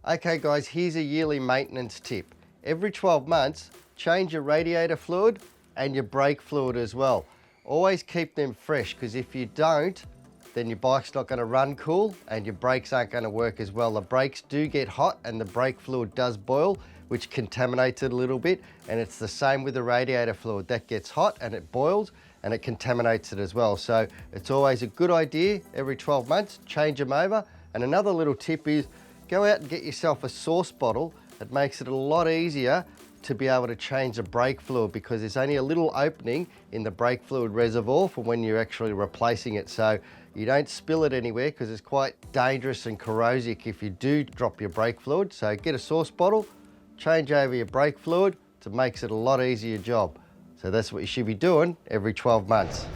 Okay guys, here's a yearly maintenance tip. Every 12 months, change your radiator fluid and your brake fluid as well. Always keep them fresh, because if you don't, then your bike's not going to run cool and your brakes aren't going to work as well. The brakes do get hot and the brake fluid does boil, which contaminates it a little bit, and it's the same with the radiator fluid. That gets hot and it boils and it contaminates it as well. So it's always a good idea, every 12 months, change them over. And another little tip is, go out and get yourself a sauce bottle. It makes it a lot easier to be able to change the brake fluid, because there's only a little opening in the brake fluid reservoir for when you're actually replacing it. So you don't spill it anywhere, because it's quite dangerous and corrosive if you do drop your brake fluid. So get a sauce bottle, change over your brake fluid. It makes it a lot easier job. So that's what you should be doing every 12 months.